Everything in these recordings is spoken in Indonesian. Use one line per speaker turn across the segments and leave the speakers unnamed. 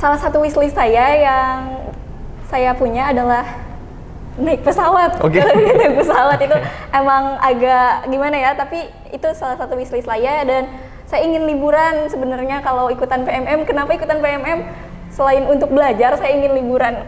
salah satu wishlist saya yang saya punya adalah naik pesawat.
Oke.
Naik pesawat itu emang agak gimana ya, tapi itu salah satu wishlist saya dan saya ingin liburan sebenarnya kalau ikutan PMM. Kenapa ikutan PMM? Selain untuk belajar, saya ingin liburan.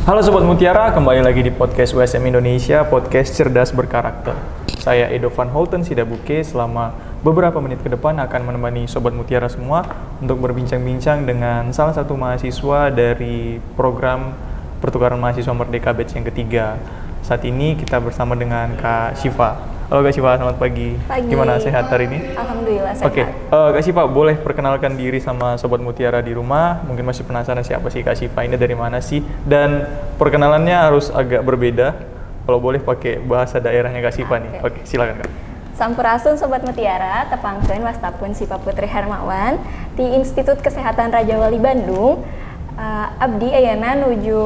Halo Sobat Mutiara, kembali lagi di podcast USM Indonesia, podcast cerdas berkarakter. Saya Edo Van Holten Sidabuke, selama beberapa menit ke depan akan menemani Sobat Mutiara semua untuk berbincang-bincang dengan salah satu mahasiswa dari program Pertukaran Mahasiswa Merdeka batch yang ketiga. Saat ini kita bersama dengan Kak Syifa. Halo Kak Syifa, selamat pagi.
Pagi.
Gimana, sehat hari ini?
Alhamdulillah sehat.
Oke, Kak Syifa boleh perkenalkan diri sama Sobat Mutiara di rumah? Mungkin masih penasaran siapa sih Kak Syifa ini, dari mana sih? Dan perkenalannya harus agak berbeda. Kalau boleh pakai bahasa daerahnya Kak Syifa nih. Oke, silakan Kak.
Sampurasun Sobat Mutiara, tepangkeun wastapun Syifa Putri Hermawan di Institut Kesehatan Raja Wali Bandung. Abdi ayeuna nuju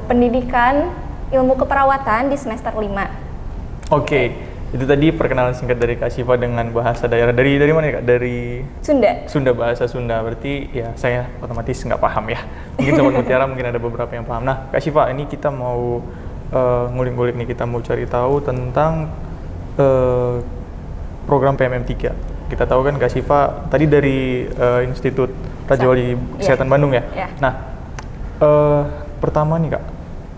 pendidikan ilmu keperawatan di semester 5.
Oke. Itu tadi perkenalan singkat dari Kak Syifa dengan bahasa daerah. Dari mana ya Kak? Dari
Sunda.
Sunda, bahasa Sunda. Berarti ya saya otomatis nggak paham ya. Mungkin Sobat Mutiara mungkin ada beberapa yang paham. Nah Kak Syifa, ini kita mau ngulik-ngulik nih, kita mau cari tahu tentang program PMM 3. Kita tahu kan Kak Syifa tadi dari Institut Raja Wali Kesehatan Bandung ya?
Yeah.
Nah, pertama nih Kak,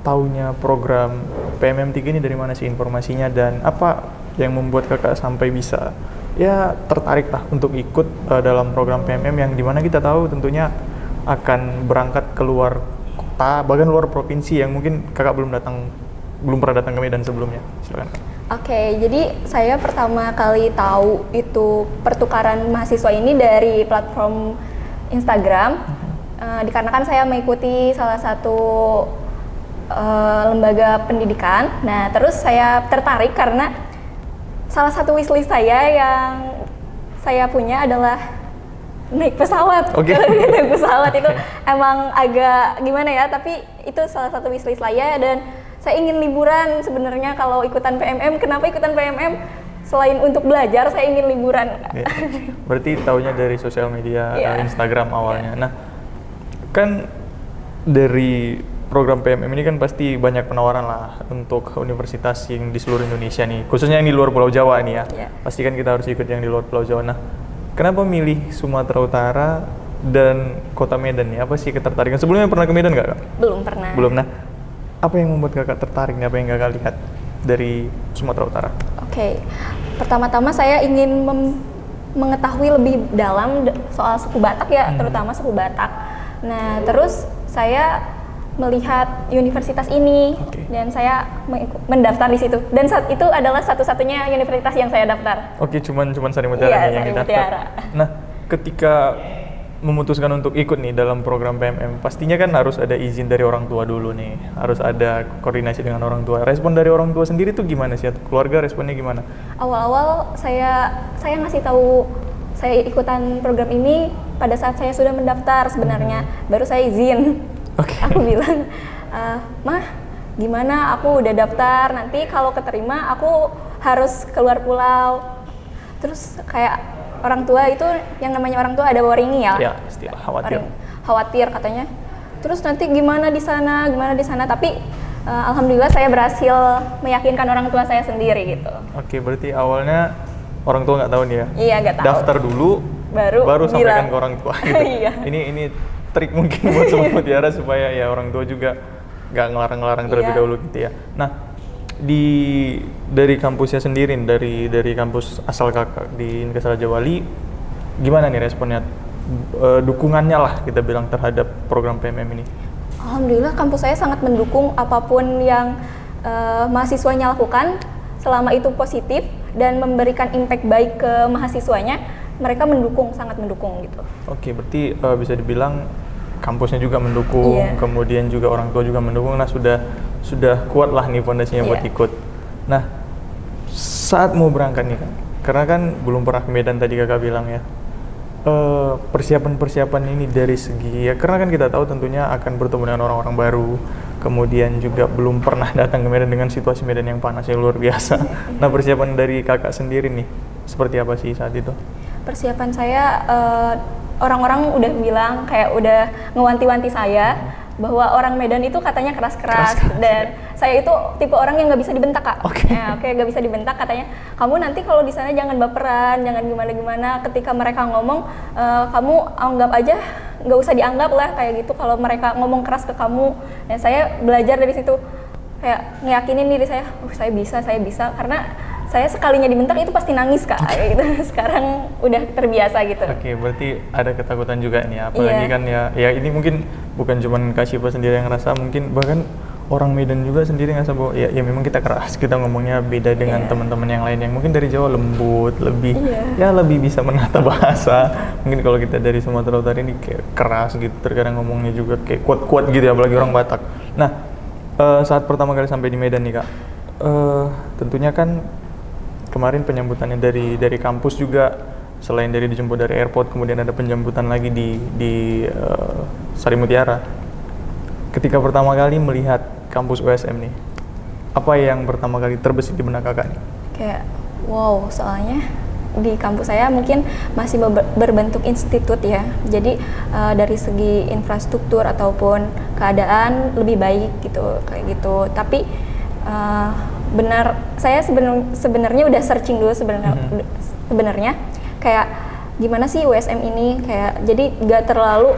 taunya program PMM 3 ini dari mana sih informasinya, dan apa yang membuat kakak sampai bisa ya tertarik lah untuk ikut dalam program PMM yang dimana kita tahu tentunya akan berangkat ke luar kota, bahkan luar provinsi yang mungkin kakak belum pernah datang ke Medan sebelumnya. Silakan.
Oke, jadi saya pertama kali tahu itu pertukaran mahasiswa ini dari platform Instagram, dikarenakan saya mengikuti salah satu lembaga pendidikan. Nah, terus saya tertarik karena salah satu wishlist saya yang saya punya adalah naik pesawat.
Oke.
Naik pesawat itu emang agak gimana ya, tapi itu salah satu wishlist saya dan saya ingin liburan sebenarnya kalau ikutan PMM. Kenapa ikutan PMM? Selain untuk belajar, saya ingin liburan.
Ya. Berarti taunya dari sosial media, Instagram awalnya. Nah, kan dari program PMM ini kan pasti banyak penawaran lah untuk universitas yang di seluruh Indonesia nih, khususnya yang di luar Pulau Jawa nih ya. Pasti kan kita harus ikut yang di luar Pulau Jawa. Nah, kenapa milih Sumatera Utara dan Kota Medan nih? Apa sih ketertarikan? Sebelumnya pernah ke Medan nggak Kak?
Belum pernah.
Belum. Nah, apa yang membuat kakak tertarik nih? Apa yang kakak lihat dari Sumatera Utara?
Oke, pertama-tama saya ingin mengetahui lebih dalam soal suku Batak ya, terutama suku Batak. Nah, terus saya melihat universitas ini dan saya mendaftar di situ, dan saat itu adalah satu-satunya universitas yang saya daftar.
Oke, cuman Sari Mutiara yang didaftar. Nah, ketika memutuskan untuk ikut nih dalam program PMM, pastinya kan harus ada izin dari orang tua dulu nih, harus ada koordinasi dengan orang tua. Respon dari orang tua sendiri tuh gimana sih? Keluarga responnya gimana?
Awal-awal saya ngasih tahu saya ikutan program ini pada saat saya sudah mendaftar sebenarnya, baru saya izin. Aku bilang, Mah, gimana aku udah daftar, nanti kalau keterima aku harus keluar pulau. Terus kayak orang tua itu, yang namanya orang tua ada worrying ya?
Ya, pasti khawatir.
Khawatir katanya. Terus nanti gimana di sana? Tapi alhamdulillah saya berhasil meyakinkan orang tua saya sendiri gitu.
Oke, berarti awalnya orang tua nggak tahu nih ya?
Iya, nggak tahu.
Daftar dulu, baru sampaikan ke orang tua gitu.
Iya.
Ini trik mungkin buat Sobat Mutiara supaya ya orang tua juga nggak ngelarang-larang terlebih dahulu gitu ya. Nah, dari kampusnya sendiri, dari kampus asal kakak di Universitas Raja Wali, gimana nih responnya, dukungannya lah kita bilang terhadap program PMM ini?
Alhamdulillah kampus saya sangat mendukung apapun yang mahasiswanya lakukan, selama itu positif dan memberikan impact baik ke mahasiswanya. Mereka sangat mendukung gitu. Oke,
berarti bisa dibilang kampusnya juga mendukung, kemudian juga orang tua juga mendukung. Nah, sudah kuat lah nih fondasinya buat ikut. Nah, saat mau berangkat nih kan, karena kan belum pernah ke Medan tadi kakak bilang ya. persiapan-persiapan ini dari segi ya, karena kan kita tahu tentunya akan bertemu dengan orang-orang baru, kemudian juga belum pernah datang ke Medan dengan situasi Medan yang panas yang luar biasa. Nah, persiapan dari kakak sendiri nih seperti apa sih saat itu?
Persiapan saya, orang-orang udah bilang kayak udah ngewanti-wanti saya bahwa orang Medan itu katanya keras-keras, dan saya itu tipe orang yang nggak bisa dibentak, Kak. Nggak bisa dibentak, katanya kamu nanti kalau di sana jangan baperan, jangan gimana-gimana. Ketika mereka ngomong, kamu anggap aja, nggak usah dianggap lah kayak gitu kalau mereka ngomong keras ke kamu. Dan saya belajar dari situ, kayak ngeyakinin diri saya, saya bisa, karena saya sekalinya dibentak itu pasti nangis, Kak. Gitu. Sekarang udah terbiasa gitu.
Oke, berarti ada ketakutan juga nih, apalagi kan ya ini mungkin bukan cuma Kak Syifa sendiri yang ngerasa, mungkin bahkan orang Medan juga sendiri ngerasa bahwa ya memang kita keras, kita ngomongnya beda dengan teman-teman yang lain yang mungkin dari Jawa lembut, lebih lebih bisa menata bahasa. Mungkin kalau kita dari Sumatera Utara ini kayak keras gitu, terkadang ngomongnya juga kayak kuat-kuat gitu ya, apalagi orang Batak. Nah, saat pertama kali sampai di Medan nih, Kak, tentunya kan kemarin penyambutannya dari kampus juga, selain dari dijemput dari airport, kemudian ada penjemputan lagi di Sari Mutiara. Ketika pertama kali melihat kampus USM nih, apa yang pertama kali terbesit di benak kakak nih?
Kayak wow, soalnya di kampus saya mungkin masih berbentuk institut ya, jadi dari segi infrastruktur ataupun keadaan lebih baik gitu, kayak gitu. Tapi benar, saya sebenarnya udah searching dulu sebenarnya kayak gimana sih USM ini, kayak jadi nggak terlalu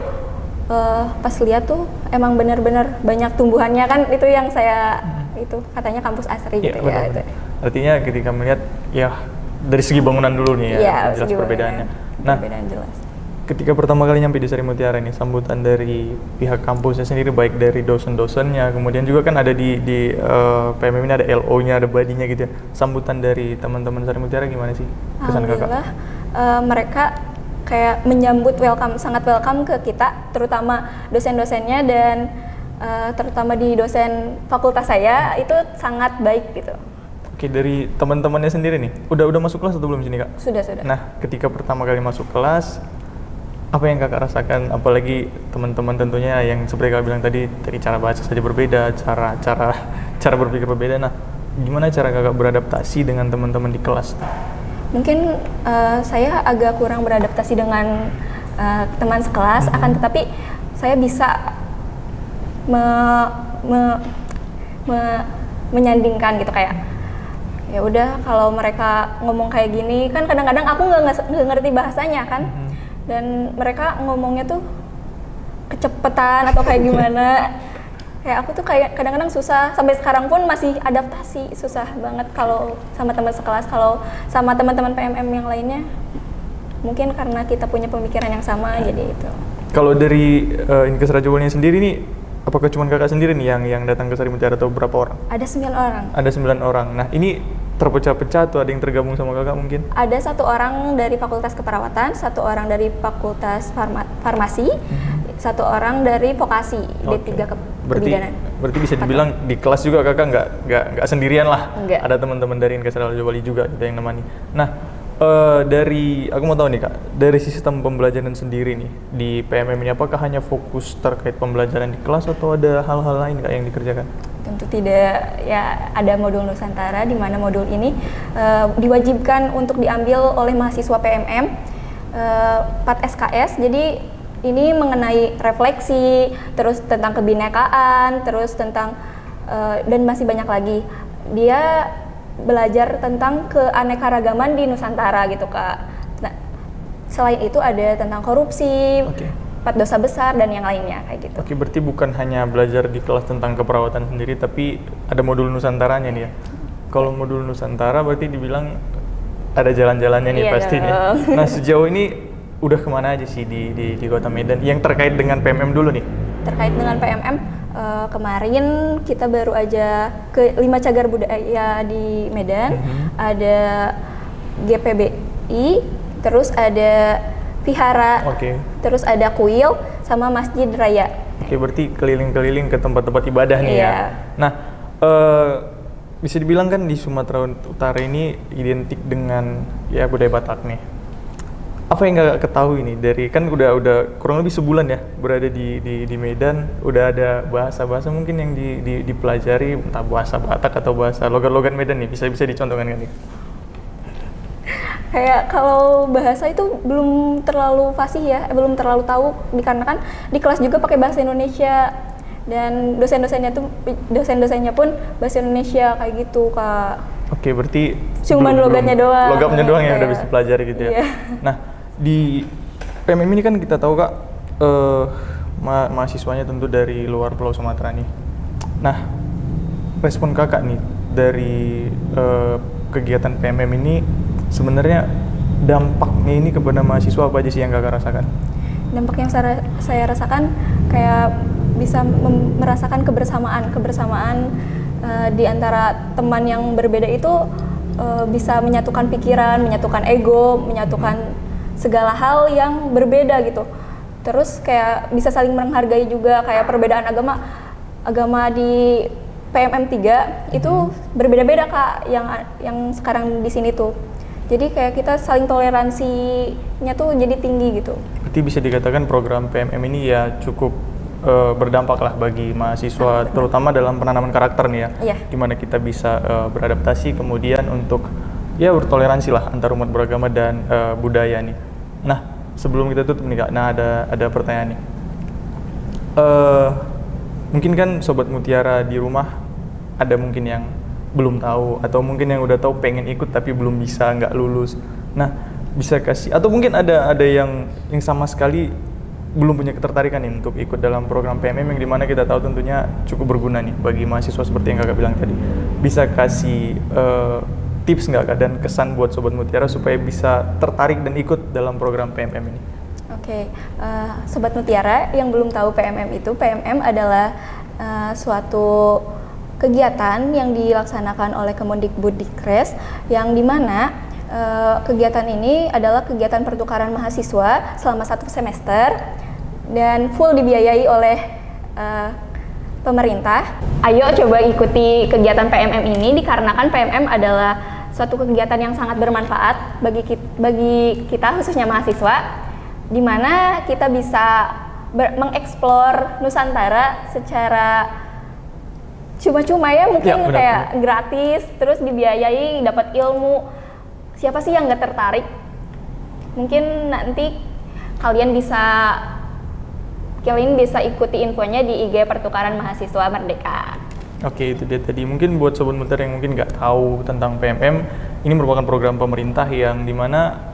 pas lihat tuh emang benar-benar banyak tumbuhannya kan, itu yang saya itu katanya kampus asri gitu ya. Itu.
Artinya ketika melihat ya dari segi bangunan dulu nih ya, jelas perbedaannya. Nah,
perbedaan jelas.
Ketika pertama kali nyampe di Sari Mutiara nih, sambutan dari pihak kampusnya sendiri, baik dari dosen-dosennya, kemudian juga kan ada di PMM ini ada LO-nya, ada badinya gitu ya. Sambutan dari teman-teman Sari Mutiara gimana sih kesan kakak?
Alhamdulillah, mereka kayak menyambut sangat welcome ke kita, terutama dosen-dosennya, dan terutama di dosen fakultas saya itu sangat baik gitu.
Oke, dari teman-temannya sendiri nih, udah masuk kelas atau belum sini, Kak?
Sudah.
Nah, ketika pertama kali masuk kelas, apa yang kakak rasakan? Apalagi teman-teman tentunya yang seperti kakak bilang tadi, dari cara bahasa saja berbeda, cara berpikir berbeda. Nah, gimana cara kakak beradaptasi dengan teman-teman di kelas?
Mungkin saya agak kurang beradaptasi dengan teman sekelas, akan tetapi saya bisa menyandingkan gitu, kayak ya udah kalau mereka ngomong kayak gini kan, kadang-kadang aku nggak ngerti bahasanya kan, dan mereka ngomongnya tuh kecepetan atau kayak gimana. Kayak aku tuh kayak kadang-kadang susah, sampai sekarang pun masih adaptasi, susah banget kalau sama teman sekelas. Kalau sama teman-teman PMM yang lainnya, mungkin karena kita punya pemikiran yang sama, jadi itu.
Kalau dari Inkes Rajawalnya sendiri nih, apakah cuma kakak sendiri nih yang datang ke Sari Mutiara atau berapa orang?
Ada 9 orang.
Ada 9 orang. Nah, ini terpecah-pecah tuh, ada yang tergabung sama kakak mungkin?
Ada 1 orang dari Fakultas Keperawatan, 1 orang dari Fakultas Farmasi, 1 orang dari Vokasi, D3 Kebidanan.
Berarti bisa dibilang di kelas juga kakak nggak sendirian lah.
Enggak.
Ada teman-teman dari Inkes Rajawali juga gitu yang nemani. Nah, aku mau tahu nih, Kak, dari sistem pembelajaran sendiri nih di PMM ini, apakah hanya fokus terkait pembelajaran di kelas atau ada hal-hal lain, Kak, yang dikerjakan?
Tentu tidak, ya ada modul Nusantara, di mana modul ini diwajibkan untuk diambil oleh mahasiswa PMM 4 SKS. Jadi ini mengenai refleksi, terus tentang kebinekaan, terus tentang dan masih banyak lagi. Dia belajar tentang keanekaragaman di Nusantara gitu, Kak. Nah, selain itu ada tentang korupsi, 4 dosa besar dan yang lainnya kayak gitu.
Oke, berarti bukan hanya belajar di kelas tentang keperawatan sendiri, tapi ada modul Nusantaranya nih ya. Kalau modul Nusantara berarti dibilang ada jalan-jalannya nih pastinya. Nah, sejauh ini udah kemana aja sih di Kota Medan yang terkait dengan PMM dulu nih?
Terkait dengan PMM, kemarin kita baru aja ke 5 cagar budaya di Medan. Ada GPBI, terus ada Vihara, terus ada Kuil, sama Masjid Raya.
Oke, berarti keliling-keliling ke tempat-tempat ibadah nih ya. Nah, bisa dibilang kan di Sumatera Utara ini identik dengan ya budaya Batak nih. apa yang kakak ketahui nih dari kan udah kurang lebih sebulan ya berada di Medan, udah ada bahasa mungkin yang dipelajari, entah bahasa Batak atau bahasa logat-logat Medan nih, bisa dicontohkan kan nih?
Kayak kalau bahasa itu belum terlalu fasih ya, belum terlalu tahu dikarenakan di kelas juga pakai bahasa Indonesia dan dosen-dosennya pun bahasa Indonesia kayak gitu, Kak.
Oke, berarti
cuman logatnya doang.
Logatnya doang yang udah bisa pelajari gitu ya.
Iya.
Nah, di PMM ini kan kita tahu Kak, mahasiswanya tentu dari luar Pulau Sumatera nih. Nah, respon Kakak nih dari kegiatan PMM ini sebenarnya dampaknya ini kepada mahasiswa apa aja sih yang Kakak rasakan?
Dampak yang saya rasakan kayak bisa merasakan kebersamaan di antara teman yang berbeda itu, bisa menyatukan pikiran, menyatukan ego, menyatukan segala hal yang berbeda gitu. Terus kayak bisa saling menghargai juga, kayak perbedaan agama di PMM 3 itu berbeda-beda Kak, yang sekarang di sini tuh. Jadi kayak kita saling toleransinya tuh jadi tinggi gitu.
Berarti bisa dikatakan program PMM ini ya cukup berdampak lah bagi mahasiswa, terutama dalam penanaman karakter nih ya.
Iya.
Gimana kita bisa beradaptasi kemudian untuk ya bertoleransi lah antar umat beragama dan budaya nih. Nah, sebelum kita tutup nih Kak, nah ada pertanyaan nih. Mungkin kan Sobat Mutiara di rumah ada mungkin yang belum tahu atau mungkin yang udah tahu pengen ikut tapi belum bisa, nggak lulus. Nah, bisa kasih atau mungkin ada yang sama sekali belum punya ketertarikan nih untuk ikut dalam program PMM yang dimana kita tahu tentunya cukup berguna nih bagi mahasiswa seperti yang Kakak bilang tadi. Bisa kasih tips nggak Kak dan kesan buat Sobat Mutiara supaya bisa tertarik dan ikut dalam program PMM ini?
Oke, Sobat Mutiara yang belum tahu PMM itu, PMM adalah suatu kegiatan yang dilaksanakan oleh Kemendikbuddikres yang dimana kegiatan ini adalah kegiatan pertukaran mahasiswa selama 1 semester dan full dibiayai oleh pemerintah. Ayo coba ikuti kegiatan PMM ini dikarenakan PMM adalah suatu kegiatan yang sangat bermanfaat bagi kita khususnya mahasiswa, di mana kita bisa mengeksplor Nusantara secara cuma-cuma ya, mungkin ya, kayak gratis, terus dibiayai, dapat ilmu. Siapa sih yang nggak tertarik? Mungkin nanti kalian bisa ikuti infonya di IG Pertukaran Mahasiswa Merdeka.
Oke, itu dia tadi. Mungkin buat Sobat Mutiara yang mungkin nggak tahu tentang PMM, ini merupakan program pemerintah yang dimana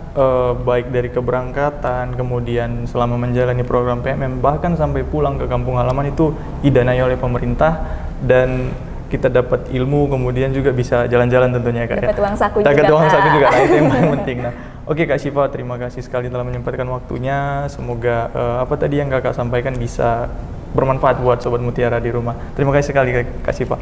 baik dari keberangkatan, kemudian selama menjalani program PMM, bahkan sampai pulang ke kampung halaman itu didanai oleh pemerintah dan kita dapat ilmu, kemudian juga bisa jalan-jalan tentunya Kak.
Dapat uang saku juga.
Dapat uang saku juga, nah, itu yang paling penting. Nah, oke Kak Syifa, terima kasih sekali telah menyempatkan waktunya. Semoga apa tadi yang Kakak sampaikan bisa bermanfaat buat Sobat Mutiara di rumah. Terima kasih sekali Kak Syifa.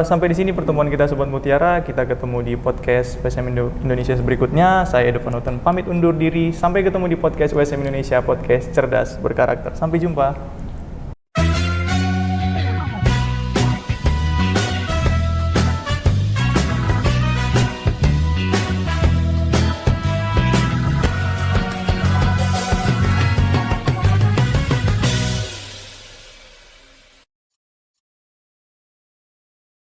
Sampai di sini pertemuan kita Sobat Mutiara. Kita ketemu di podcast WSM Indonesia berikutnya. Saya Edo Van Houten pamit undur diri. Sampai ketemu di podcast WSM Indonesia, podcast cerdas berkarakter. Sampai jumpa.